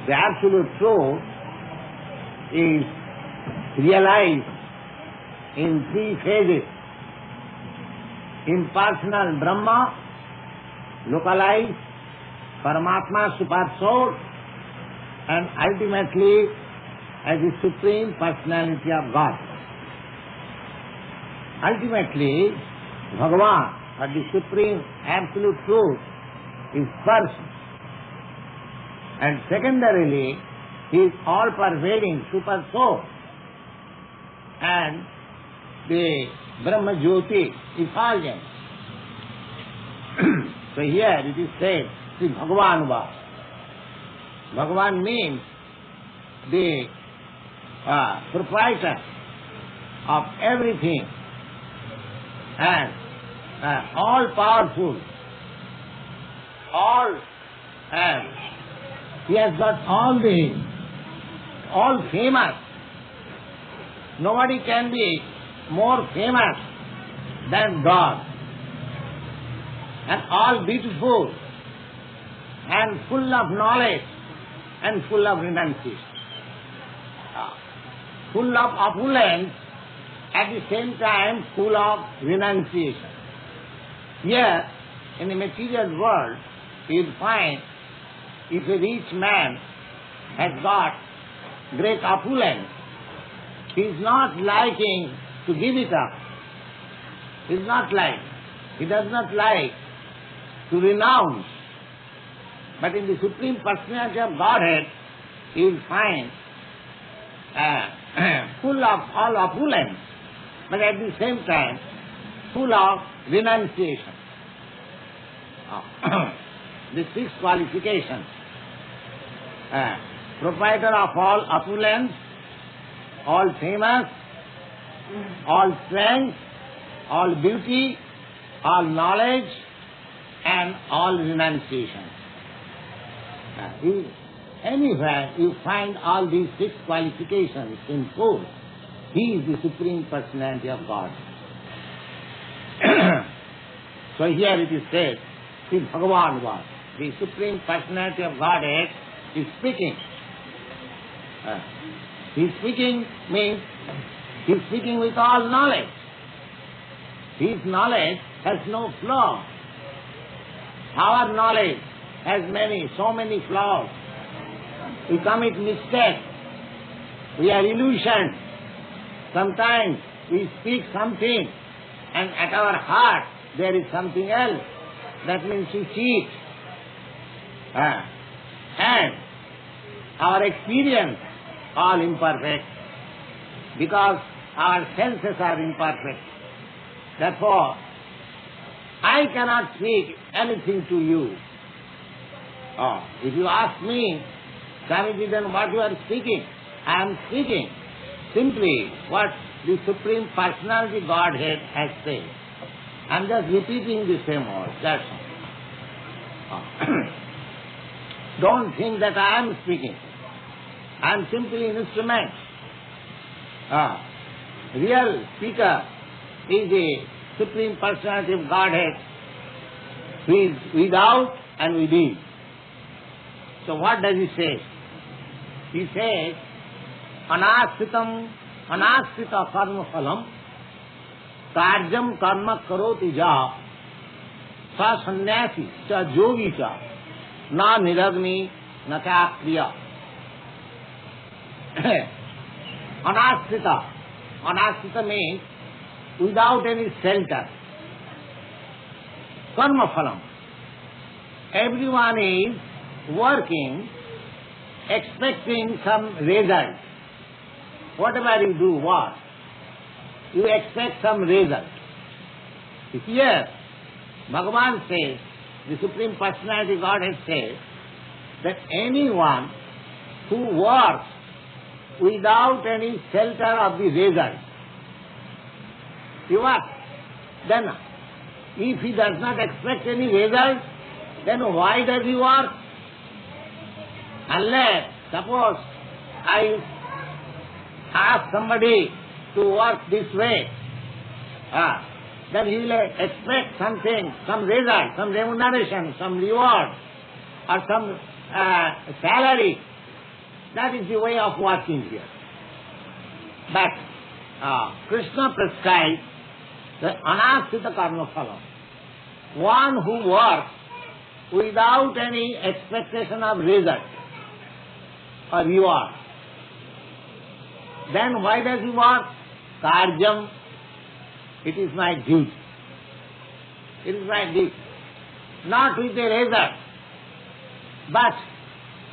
The absolute truth is realized in three phases: impersonal Brahma, localized Paramatma Super Soul, and ultimately as the Supreme Personality of God. Ultimately, Bhagavan, or the Supreme Absolute Truth, is person. And secondarily, he is all-pervading Super Soul. And the Brahma Jyoti, effulgence. So here it is said, Sri Bhagavan was. Bhagavan means the proprietor of everything and all-powerful, he has got all famous. Nobody can be more famous than God, and all beautiful and full of knowledge and full of renunciation. Full of opulence, at the same time full of renunciation. Here, in the material world, you will find if a rich man has got great opulence, he is not liking to give it up. He does not like to renounce. But in the Supreme Personality of Godhead, you will find full of all opulence, but at the same time full of renunciation. The six qualifications: proprietor of all opulence, all famous, all strength, all beauty, all knowledge, and all renunciation. Anywhere you find all these six qualifications in full, he is the Supreme Personality of God. So here it is said, Sri Bhagavan was. The Supreme Personality of Godhead is speaking. His speaking means he is speaking with all knowledge. His knowledge has no flaw. Our knowledge has so many flaws. We commit mistakes. We are illusioned. Sometimes we speak something and at our heart there is something else. That means we cheat. And our experience all imperfect because our senses are imperfect. Therefore, I cannot speak anything to you. If you ask me, Swamiji, then what you are speaking? I am speaking simply what the Supreme Personality Godhead has said. I am just repeating the same words, that's all. Don't think that I am speaking. I am simply an instrument. Real speaker is the Supreme Personality of Godhead, who is without and within. So what does he say? He says, anāsrita karma phalam kāryam karma karoti ja sa sannyasi cha yogi cha na niragni na cha kriya. Anāsrita means without any shelter. Karma phalam. Everyone is working, expecting some result. Whatever you do, what? You expect some result. Here, Bhagavan says, the Supreme Personality Godhead says, that anyone who works without any shelter of the result, he works. Then, if he does not expect any result, then why does he work? Unless, suppose, I ask somebody to work this way, then he will expect something, some result, some remuneration, some reward. or some salary. That is the way of working here. But Krishna prescribes the anāshrita karma phala. One who works without any expectation of result or reward. Then why does he work? Karjam. It is my duty. It is my duty. Not with a result, but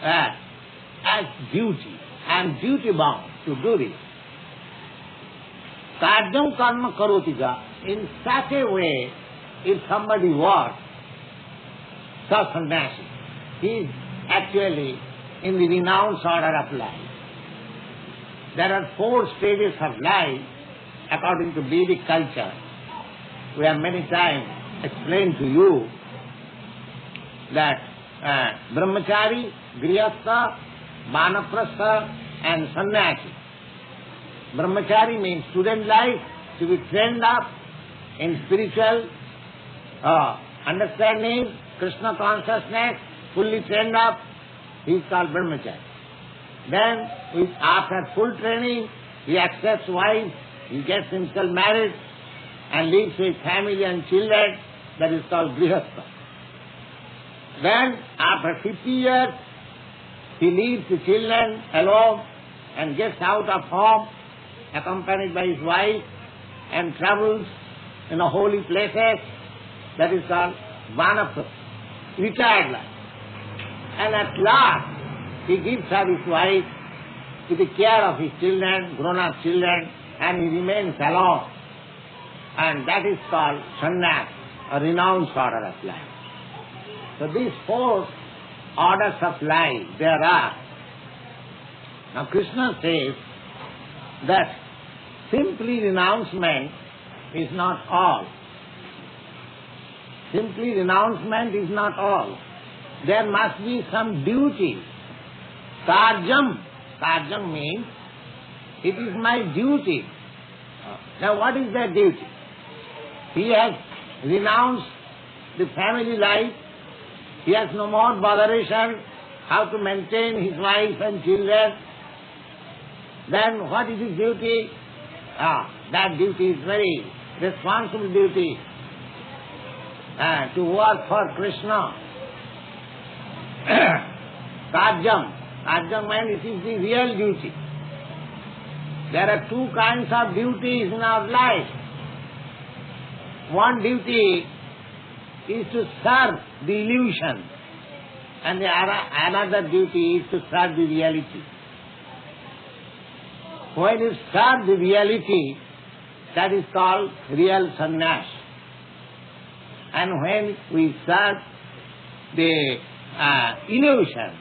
as duty. I am duty bound to do this. Karjam karma karotika. In such a way, if somebody works, sannyasi, he is actually in the renounced order of life. There are 4 stages of life according to Vedic culture. We have many times explained to you that brahmachari, grihastha, vanaprastha and sannyasi. Brahmachari means student life, to be trained up in spiritual understanding, Krishna consciousness, fully trained up, he is called brahmachari. Then, after full training, he accepts wife, he gets himself married and lives with family and children, that is called grihastha. Then, after 50 years, he leaves the children alone and gets out of home, accompanied by his wife, and travels in the holy places, that is called vanaprastha, retired life. And at last, he gives her his wife to the care of his children, grown-up children, and he remains alone. And that is called sannyas, a renounced order of life. So these 4 orders of life there are. Now Krishna says that simply renouncement is not all. Simply renouncement is not all. There must be some duty. Karjam. Karjam means it is my duty. Now what is that duty? He has renounced the family life. He has no more botheration how to maintain his wife and children. Then what is his duty? That duty is very responsible duty. To work for Krishna. Karjam. Karjam means it is the real duty. There are 2 kinds of duties in our life. One duty is to serve the illusion, and another duty is to serve the reality. When you serve the reality, that is called real sannyas. And when we serve the illusion,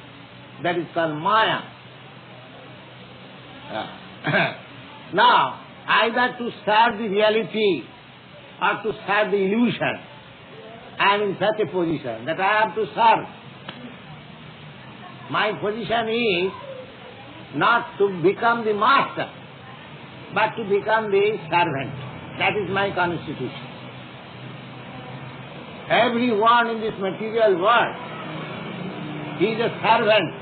that is called maya. Now, either to serve the reality or to serve the illusion, I am in such a position that I have to serve. My position is not to become the master, but to become the servant. That is my constitution. Everyone in this material world, he is a servant.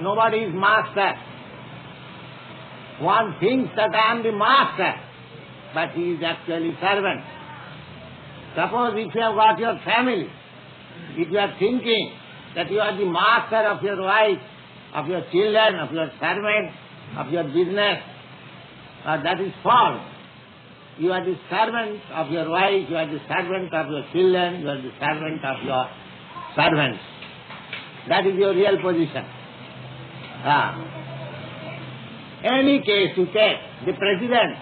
Nobody is master. One thinks that I am the master, but he is actually servant. Suppose if you have got your family, if you are thinking that you are the master of your wife, of your children, of your servant, of your business, that is false. You are the servant of your wife, you are the servant of your children, you are the servant of your servants. That is your real position. Any case you take, the president,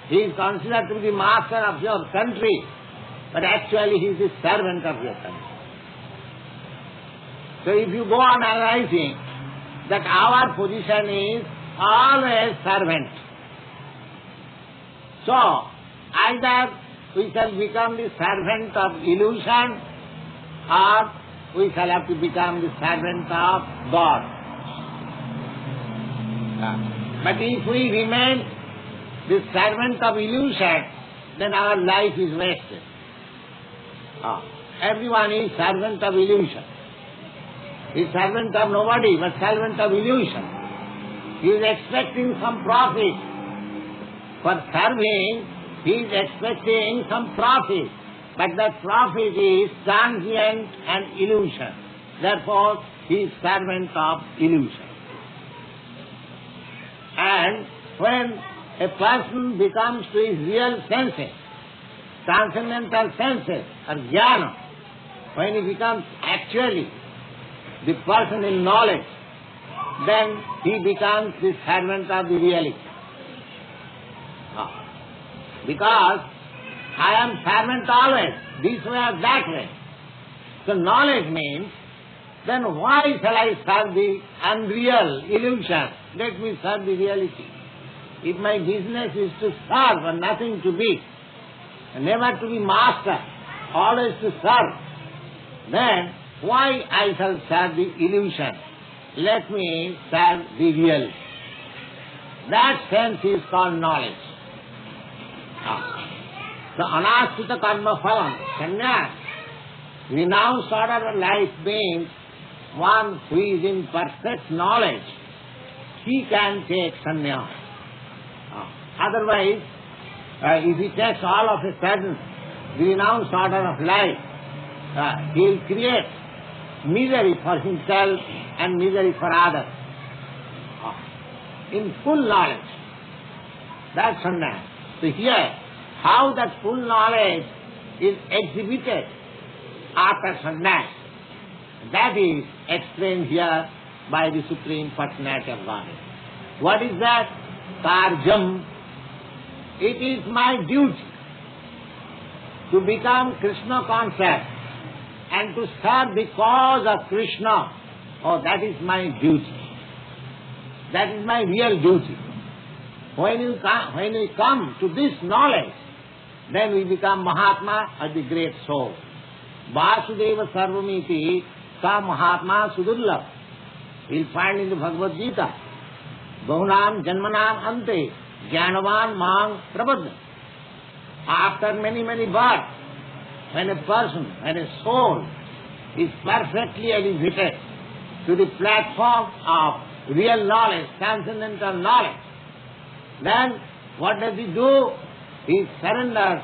he is considered to be the master of your country, but actually he is the servant of your country. So if you go on analyzing that our position is always servant. So, either we shall become the servant of illusion, or we shall have to become the servant of God. But if we remain the servant of illusion, then our life is wasted. Everyone is servant of illusion. He is servant of nobody, but servant of illusion. He is expecting some profit. For serving, he is expecting some profit. But that profit is transient and illusion. Therefore, he is servant of illusion. And when a person becomes to his real senses, transcendental senses, or jnana, when he becomes actually the person in knowledge, then he becomes the servant of the reality. Because I am servant always, this way or that way. So knowledge means, then why shall I serve the unreal illusion? Let me serve the reality. If my business is to serve and nothing to be, and never to be master, always to serve, then why I shall serve the illusion? Let me serve the reality. That sense is called knowledge. So anashrita karma phalam, sannyas, renounced order of life means one who is in perfect knowledge, he can take sannyas. Otherwise, if he takes all of a sudden the renounced order of life, he will create misery for himself and misery for others. In full knowledge, that's sannyas. So here, how that full knowledge is exhibited after sannyas, that is explained here by the Supreme Personality of Godhead. What is that? Karjam. It is my duty to become Krishna conscious and to serve the cause of Krishna. Oh, that is my duty. That is my real duty. When we come to this knowledge, then we become Mahatma or the great soul. Vasudeva Sarvamiti Sa Mahatma Sudurlabh. We'll find in the Bhagavad-gītā. Bahunam Janmanam Ante Jnanavan Mang Prabodha. After many, many births, when a person, when a soul is perfectly elevated to the platform of real knowledge, transcendental knowledge, then what does he do? He surrenders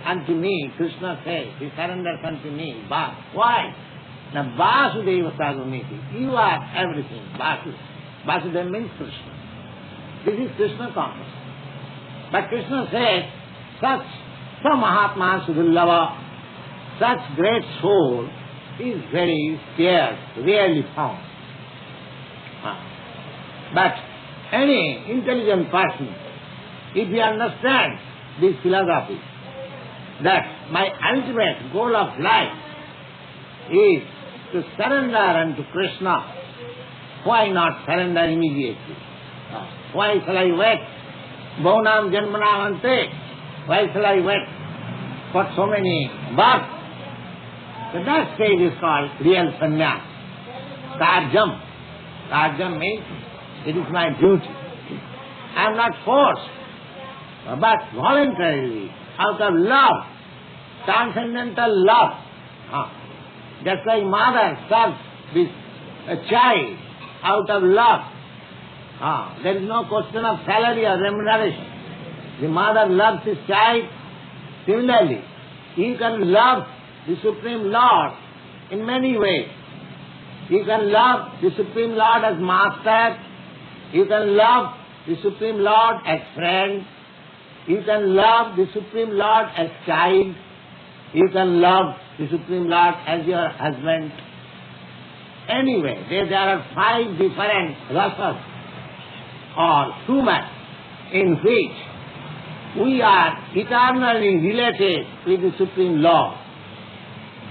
unto me. Krishna says, he surrenders unto me. Why? Now Vasudeva Sarvamiti. You are everything. Vasudeva means Krishna. This is Krishna consciousness. But Krishna says, such Mahatma Sudurlava, such great soul is very scarce, rarely found. But any intelligent person, if he understands this philosophy, that my ultimate goal of life is to surrender unto Krishna, why not surrender immediately? Why shall I wait? Bahunam Janmanam Ante. Why shall I wait for so many births? So that stage is called real sannyas. Karjam. Karjam means it is my duty. I am not forced, but voluntarily, out of love, transcendental love. Just like mother serves this child out of love. There is no question of salary or remuneration. The mother loves his child. Similarly, you can love the Supreme Lord in many ways. You can love the Supreme Lord as master. You can love the Supreme Lord as friend. You can love the Supreme Lord as child. You can love the Supreme Lord as your husband. Anyway, there are 5 different rasas or human in which we are eternally related with the Supreme Lord.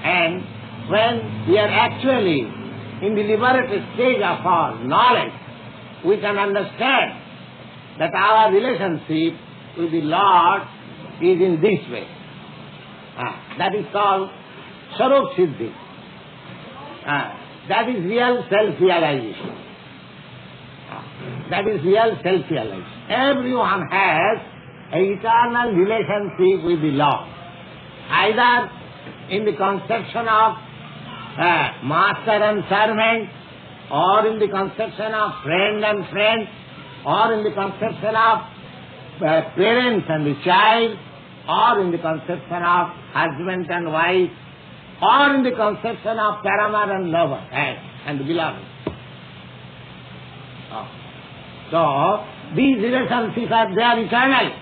And when we are actually in the liberated stage of our knowledge, we can understand that our relationship with the Lord is in this way. That is called Swarup Siddhi. That is real self-realization. That is real self-realization. Everyone has an eternal relationship with the Lord, either in the conception of master and servant, or in the conception of friend and friend, or in the conception of parents and the child, or in the conception of husband and wife, or in the conception of paramour and lover and beloved. So, these relationships are there eternal.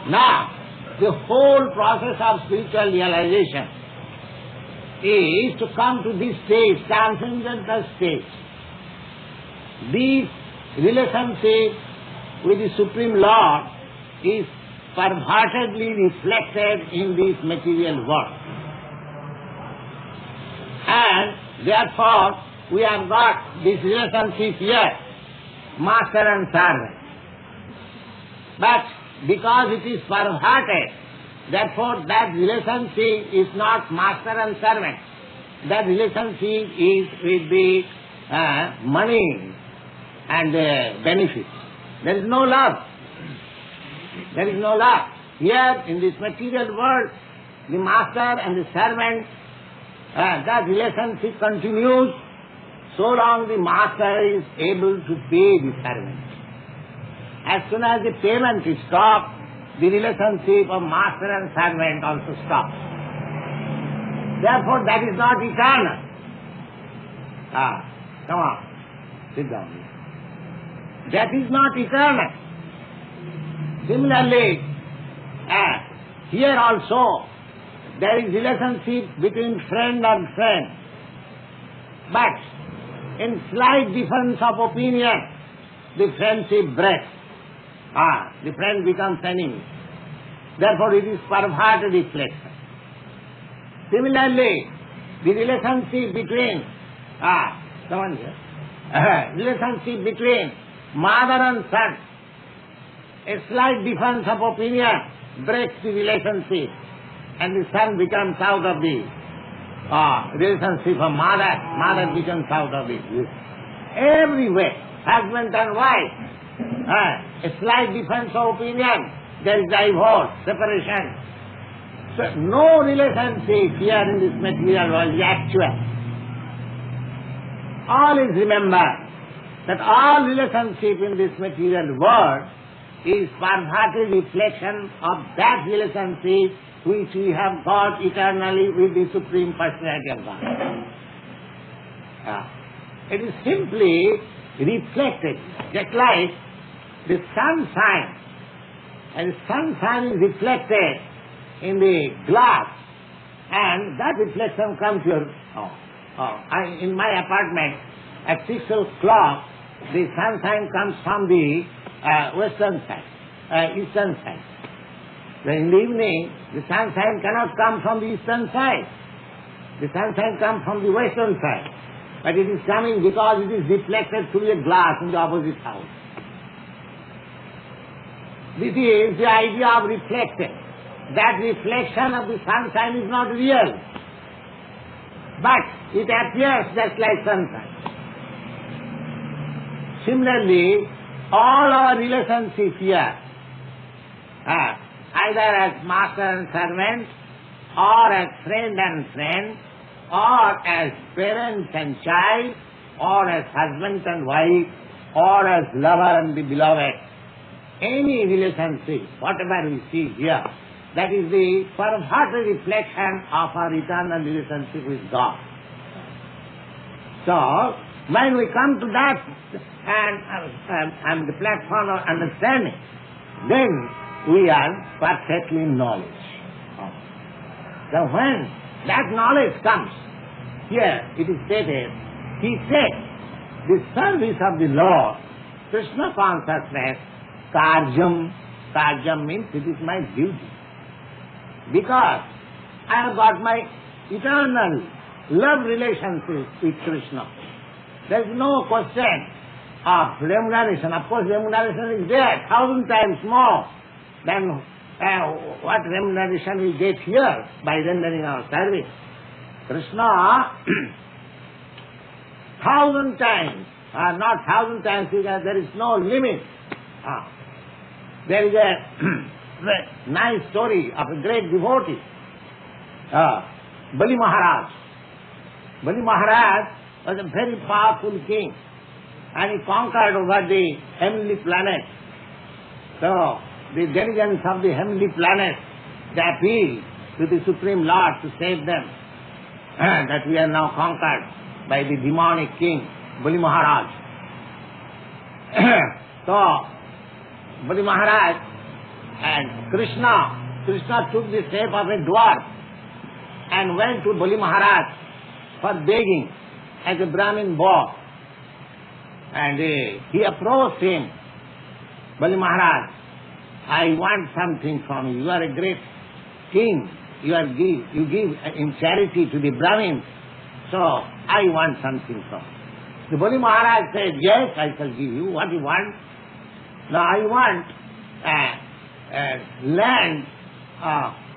Now, the whole process of spiritual realization is to come to this stage, transcendental stage. This relationship with the Supreme Lord is pervertedly reflected in this material world. And therefore, we have got this relationship here, master and servant. But because it is perverted, therefore that relationship is not master and servant. That relationship is with the money and benefits. There is no love. There is no love. Here in this material world, the master and the servant, that relationship continues so long the master is able to pay the servant. As soon as the payment is stopped, the relationship of master and servant also stops. Therefore, that is not eternal. Come on, sit down. That is not eternal. Similarly, here also, there is relationship between friend and friend. But in slight difference of opinion, the friendship breaks. The friend becomes enemy. Therefore, it is perverted reflection. Similarly, the relationship between relationship between mother and son, a slight difference of opinion breaks the relationship, and the son becomes out of the relationship of mother, mother becomes out of it. Everywhere, husband and wife, a slight difference of opinion, there is divorce, separation. So no relationship here in this material world is actual. Always remember that all relationship in this material world is perverted reflection of that relationship which we have got eternally with the Supreme Personality of God. It is simply reflected, just like the sunshine, and the sunshine is reflected in the glass, and that reflection comes here. In my apartment, at 6 o'clock, the sunshine comes from the western side, eastern side. Then in the evening, the sunshine cannot come from the eastern side. The sunshine comes from the western side. But it is coming because it is reflected through a glass in the opposite house. This is the idea of reflection. That reflection of the sunshine is not real, but it appears just like sunshine. Similarly, all our relationships here, either as master and servant, or as friend and friend, or as parents and child, or as husband and wife, or as lover and the beloved, any relationship, whatever we see here, that is the perverted reflection of our eternal relationship with God. So, when we come to that and the platform of understanding, then we are perfectly in knowledge. So when that knowledge comes, here it is stated, he said, the service of the Lord, Krishna Consciousness, Karyam means it is my duty. Because I have got my eternal love relationship with Krishna. There is no question of remuneration. Of course, remuneration is there 1,000 times more than what remuneration we get here by rendering our service. Krishna, 1,000 times, not 1,000 times, because there is no limit. There is a nice story of a great devotee, Bali Maharaj. Bali Maharaj was a very powerful king, and he conquered over the heavenly planets. So, the denizens of the heavenly planets, they appealed to the Supreme Lord to save them, that we are now conquered by the demonic king, Bali Maharaj. So, Bali Maharaj and Krishna took the shape of a dwarf and went to Bali Maharaj for begging as a Brahmin boy. And he approached him, Bali Maharaj, I want something from you. You are a great king. You give in charity to the Brahmins. So, I want something from you. The Bali Maharaj said, yes, I shall give you. What you want? Now, I want land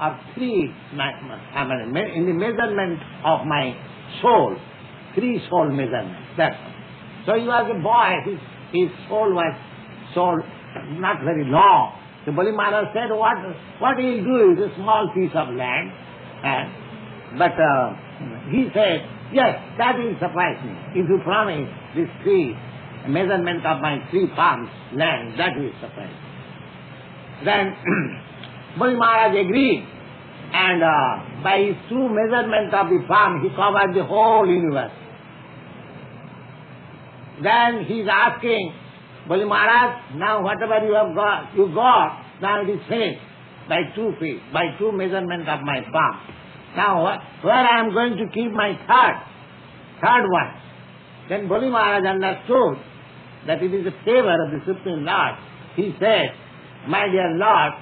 of three, in the measurement of my soul, 3 soul measurements. That's all. So he was a boy, his soul was not very long. The Bali Maharaj said, what he'll do is a small piece of land. But he said, yes, that will suffice me. If you promise this 3 measurement of my 3 palms land, that will suffice. Then Bali Maharaj agreed, and by his true measurement of the palm, he covered the whole universe. Then he is asking, Bali Maharaj, now whatever you got, now it is finished by 2 feet, by 2 measurement of my palm. Now where I am going to keep my third one? Then Bali Maharaj understood that it is a favor of the Supreme Lord. He said, my dear Lord,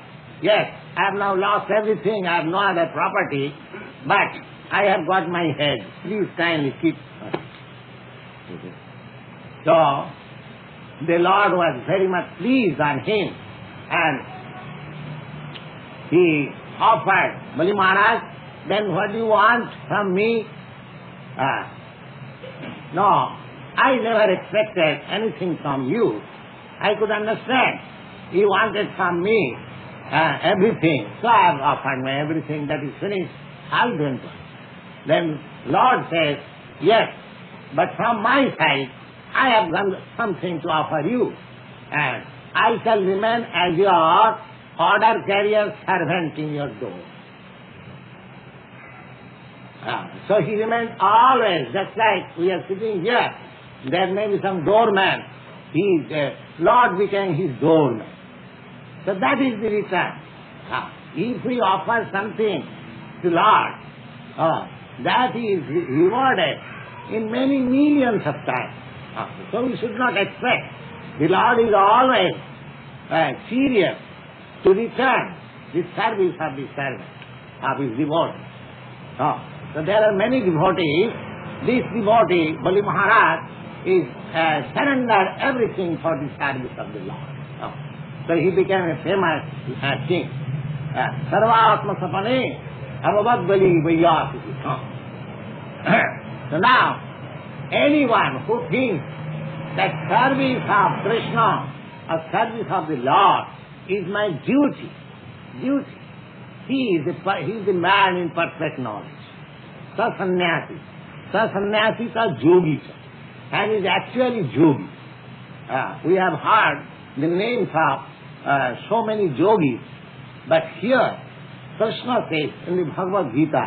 yes, I have now lost everything, I have no other property, but I have got my head. Please kindly keep. So, the Lord was very much pleased on him, and he offered, Bali Maharaj, then what do you want from me? No, I never expected anything from you. I could understand. He wanted from me everything. So I have offered me everything that is finished. I'll do it. Then Lord says, yes, but from my side, I have something to offer you. And I shall remain as your order carrier servant in your door. So he remained always, just like we are sitting here. There may be some doorman. Lord became his doorman. So that is the return. If we offer something to Lord, that is rewarded in many millions of times. So we should not expect. The Lord is always serious to return the service of the servant, of his devotee. So there are many devotees. This devotee, Bali Maharaj, is surrendered everything for the service of the Lord. So he became a famous king. Sarva-atma sapane avavad bali vaiyāsiti. So now, anyone who thinks that service of Krishna or service of the Lord is my duty, he is the man in perfect knowledge. Sa-sannyasi. Sa-sannyasi ka yogi. And is actually yogi. We have heard the names of so many yogis, but here Krishna says in the Bhagavad Gita,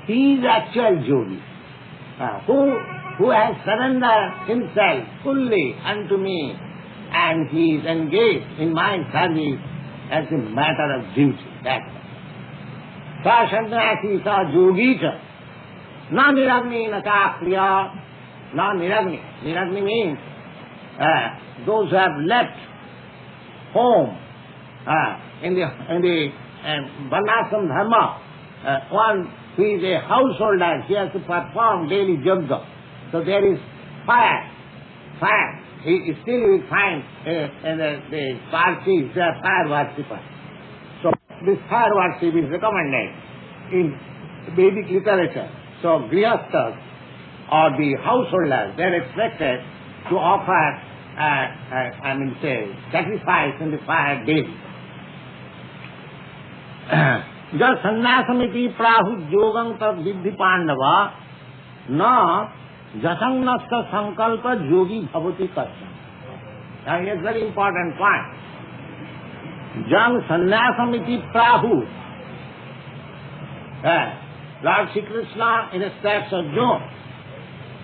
he is actual yogi, who has surrendered himself fully unto me, and he is engaged in my service as a matter of duty. That's all. Sa sannyasi sa yogi cha, na niragni na ka kriya, na niragni. Niragni means those who have left home in the Varnashram Dharma, one who is a householder, he has to perform daily yoga. So there is fire. He still will find the Parsis, they are fire worshippers. So this fire worship is recommended in Vedic literature. So Grihasthas or the householders, they are expected to offer sacrifice in the fire daily. Just sannasamiti prahu yogam tad vidhi pandava na jasangnasta sankalpa yogi bhavati karsana. Now here's a very important point. Jang sannyasam prahu. Lord Sri Krishna instructs Arjuna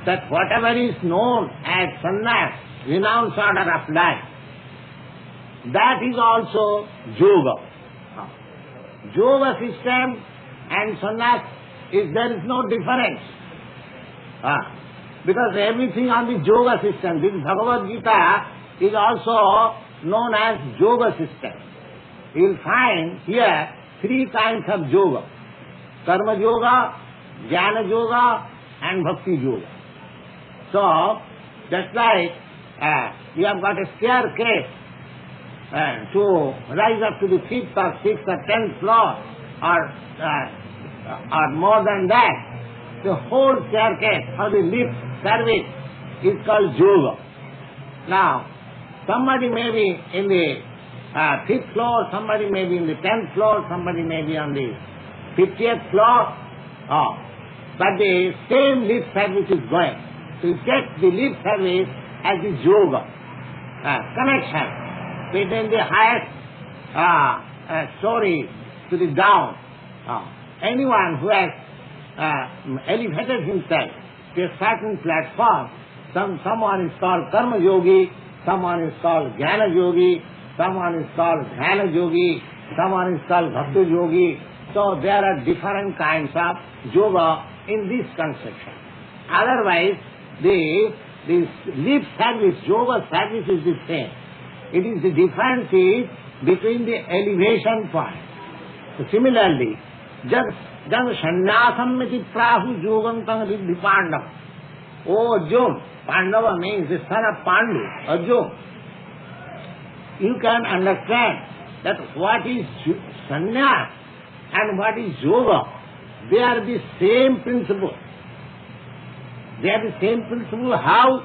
that whatever is known as sannyas, renounced order of life, that is also yoga. Yoga system and sannyas, there is no difference. Because everything on the yoga system, this Bhagavad Gita is also known as yoga system. You will find here three kinds of yoga: karma yoga, jnana yoga, and bhakti yoga. So, just like you have got a staircase to rise up to the 5th or 6th or 10th floor, or more than that, the whole staircase or the lift service is called yoga. Now, somebody may be in the 5th floor, somebody may be in the 10th floor, somebody may be on the 50th floor, but the same lift service is going. So you take the lift service as the yoga connection between the highest story to the down. Anyone who has elevated himself to a certain platform, someone is called karma yogi, someone is called jnana yogi, someone is called dhyana yogi, someone is called bhakti yogi. So there are different kinds of yoga in this conception. Otherwise, this lift service, yoga service is the same. It is the difference is between the elevation point. So similarly, jan sannyasam iti prahu yogantam riddhi Pandava. Oh Arjuna, Pandava means the son of Pandu, Arjuna. You can understand that what is sannyas and what is yoga, they are the same principle. They are the same principle. How?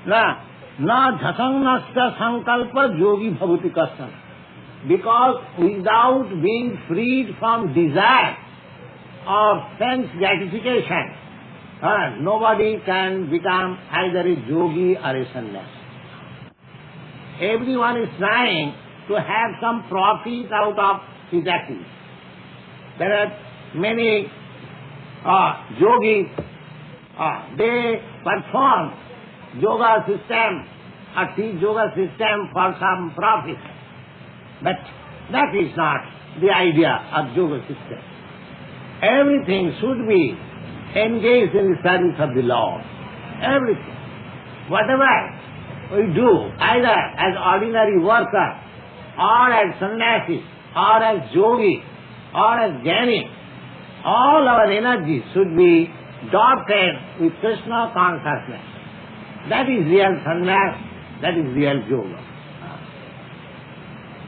Na dhasangnasta sankalpa yogi bhavati karsana. Because without being freed from desire or sense gratification, nobody can become either a yogi or a sannyas. Everyone is trying to have some profit out of his activity. There are many yogis, they perform yoga system or teach yoga system for some profit. But that is not the idea of yoga system. Everything should be engaged in the service of the Lord. Everything. Whatever we do, either as ordinary worker, or as sannyasi, or as yogi, or as jnani, all our energy should be dotted with Krishna consciousness. That is real sannyas, that is real yoga.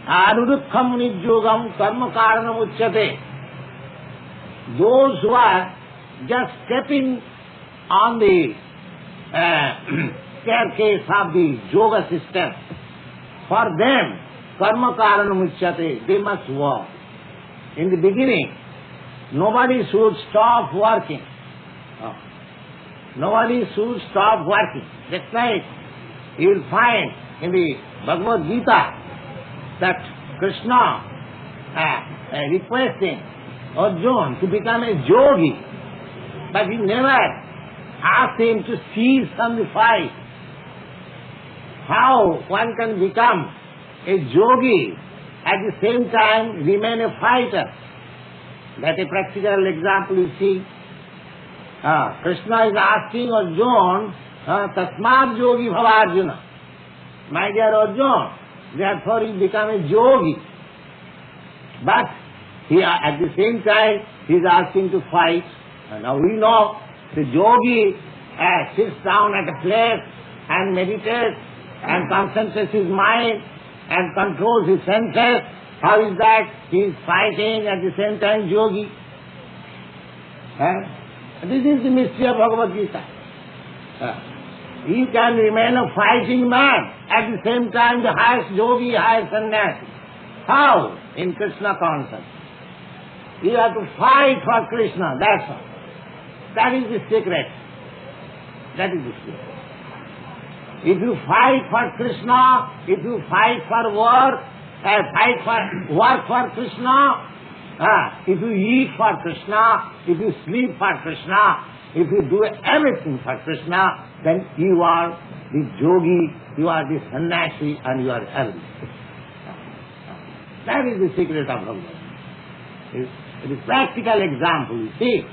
Anurukham nijyogam karma karanam uchyate. Those who are just stepping on the staircase of the yoga system, for them, karma karanam uchyate, they must work. In the beginning, nobody should stop working. Nobody should stop working. Just like you will find in the Bhagavad Gita that Krishna requesting Arjuna to become a yogi, but he never asked him to cease from the fight. How one can become a yogi at the same time remain a fighter? That's a practical example you see. Krishna is asking Arjuna, Tasmad yogi bhava Arjuna. My dear Arjuna, therefore you become a yogi. But he, at the same time he is asking to fight. Now we know the yogi sits down at a place and meditates and concentrates his mind and controls his senses. How is that? He is fighting at the same time yogi. This is the mystery of Bhagavad Gita. He can remain a fighting man, at the same time the highest yogi, highest sannyasi. How? In Krishna consciousness. You have to fight for Krishna, that's all. That is the secret. That is the spirit. If you fight for Krishna, if you fight for work for Krishna, if you eat for Krishna, if you sleep for Krishna, if you do everything for Krishna, then you are the yogi, you are the sannyasi, and you are everything. That is the secret of Bhagavad. It is practical example. You see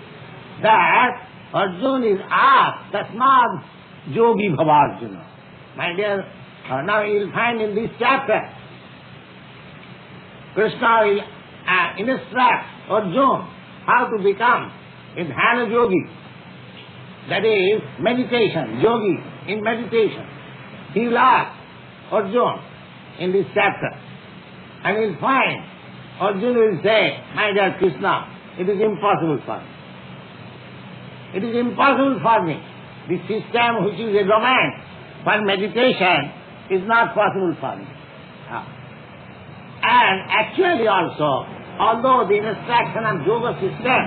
that Arjuna is asked, Tasmad yogi bhavarjuna. My dear, now you will find in this chapter, Krishna will instruct Arjuna how to become a dhyana yogi. That is meditation, yogi in meditation. He will ask Arjuna in this chapter, and he will find Arjuna will say, my dear Krishna, it is impossible for me. It is impossible for me. The system which is a romance for meditation is not possible for me. And actually also, although the instruction of yoga system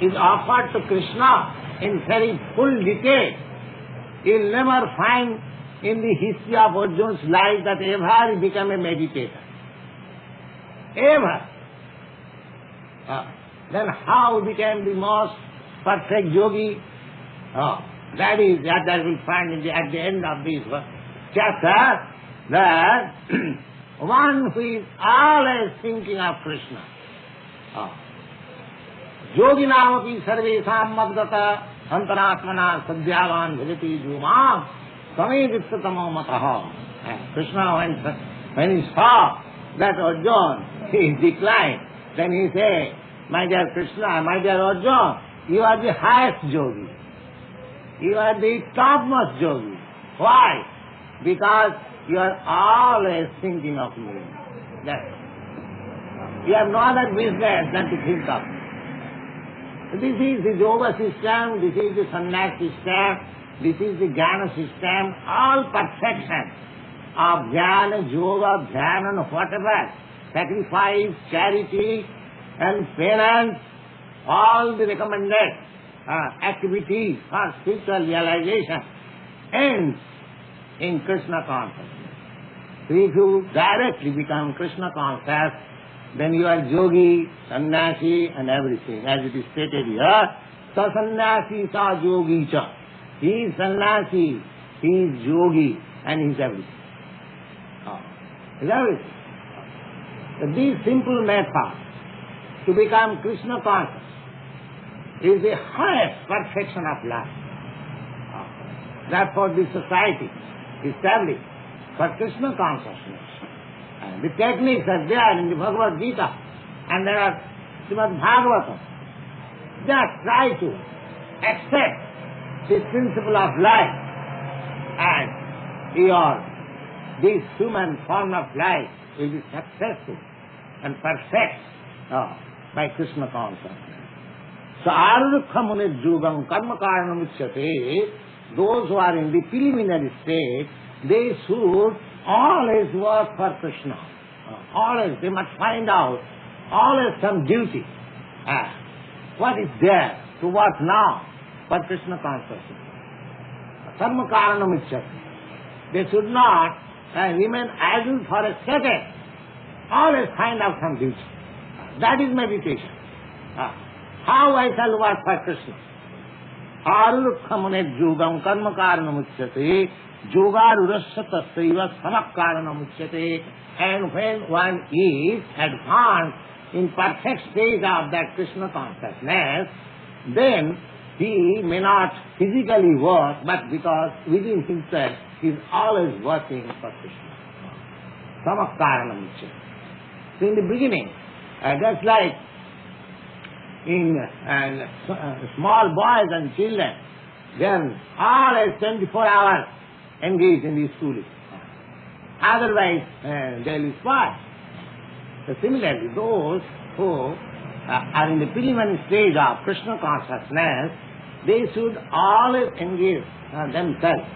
is offered to Krishna in very full detail, you will never find in the history of Arjuna's life that ever he became a meditator. Ever. Then how he became the most perfect yogi? That we'll find at the end of this chapter, that one who is always thinking of Krishna. Yoginamapi sarvesam madgata antaratmana sadhyavan bhajati jumam samedittatamo mataha. Krishna, when he saw that Arjuna is declined, then he said, my dear Krishna, my dear Arjuna, you are the highest yogi. You are the topmost yogi. Why? Because you are always thinking of me. You have no other business than to think of me. This is the yoga system, this is the sannyas system, this is the jnana system, all perfection of jnana, yoga, dhyana, and whatever, sacrifice, charity, and penance, all the recommended activities for spiritual realization ends in Krishna consciousness. So if you directly become Krishna conscious, then you are yogi, sannyasi, and everything, as it is stated here. Sa sannyasi sa yogi cha. He is sannyasi, he is yogi, and he is everything. Is everything. So this simple method to become Krishna conscious is the highest perfection of life. Therefore this society is established for Krishna consciousness. And the techniques are there in the Bhagavad Gita, and there are ЩrīmadBhāgavatam. Just try to accept this principle of life, and this human form of life will be successful and perfect by Krishna consciousness. So arurukha munir jugam karma karanam uchyate. Those who are in the preliminary state, they should always work for Krishna. Always, they must find out always some duty. What is there to work now for Krishna consciousness? Karma karanam uchyate. They should not remain idle for a second. Always find out some duty. That is meditation. How I shall work for Krishna? Arurukha munir jugam karma karanam uchyate. Yogarurasya tasaiva samak karanam uchyate. And when one is advanced in perfect stage of that Krishna consciousness, then he may not physically work, but because within himself he is always working for Krishna. Samak karanam uchyate. So in the beginning, just like in small boys and children, they are always 24 hours engaged in the schooling. Otherwise, they will spoil. So similarly, those who are in the preliminary stage of Krishna consciousness, they should always engage themselves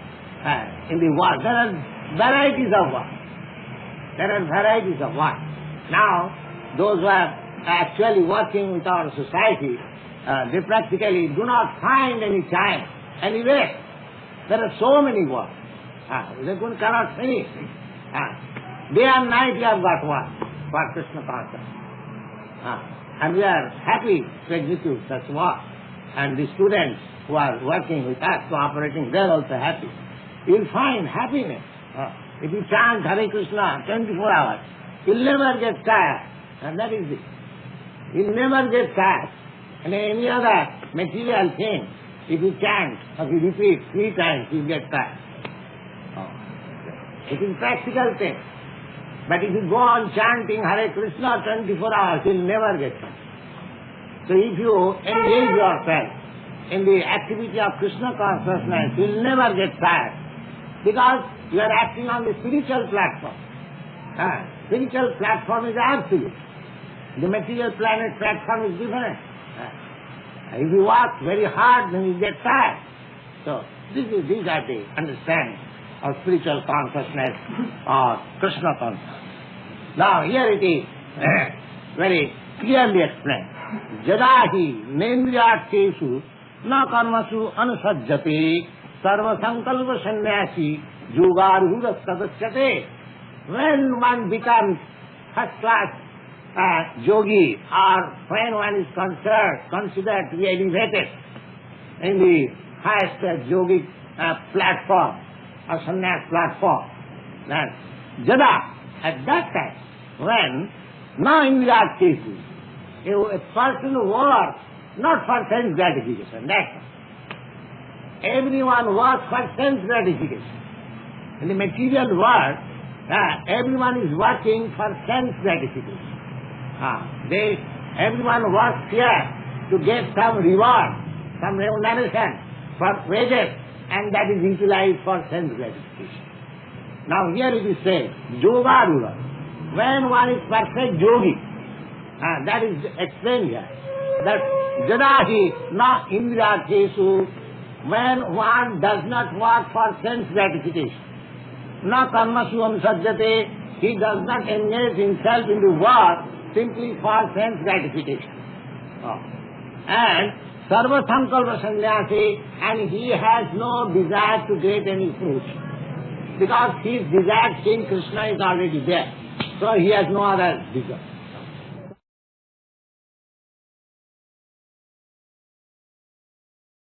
in the work. There are varieties of work. Now, those who are actually working with our society, they practically do not find any time, any rest There are so many works. They cannot finish. Day and night you have got work for Krishna consciousness. And we are happy to execute such work. And the students who are working with us, cooperating, they are also happy. You will find happiness. If you chant Hare Krishna 24 hours, you will never get tired. And that is it. You will never get tired. And any other material thing, if you chant or you repeat 3 times, you get tired. It is practical thing. But if you go on chanting Hare Krishna 24 hours, you will never get tired. So if you engage yourself in the activity of Krishna consciousness, you will never get tired. Because you are acting on the spiritual platform. Spiritual platform is absolute. The material planet platform is different. If you work very hard, then you get tired. So these are the understanding of spiritual consciousness or Krishna consciousness. Now here it is very clearly explained. Jadahi nendriyartheshu na karmasu anusajjate sarva sankalpa sannyasi yogarura sadasyate. When one becomes first class yogi, or when one is considered to be elevated in the highest yogic platform or sannyas platform, then jada, at that time, when na indriyartheshu, a person works not for sense gratification, that's all. Everyone works for sense gratification. In the material world, everyone is working for sense gratification. Everyone works here to get some reward, some remuneration for wages, and that is utilized for sense gratification. Now here it is said, yogarura, when one is perfect yogi, that is explained here, that jadahi na indriyartheshu, when one does not work for sense gratification, na karmasu anusajjate, he does not engage himself in the work simply for sense gratification. And sarva sankalpa sannyasi, and he has no desire to get any fruit. Because his desire seeing Krishna is already there. So he has no other desire.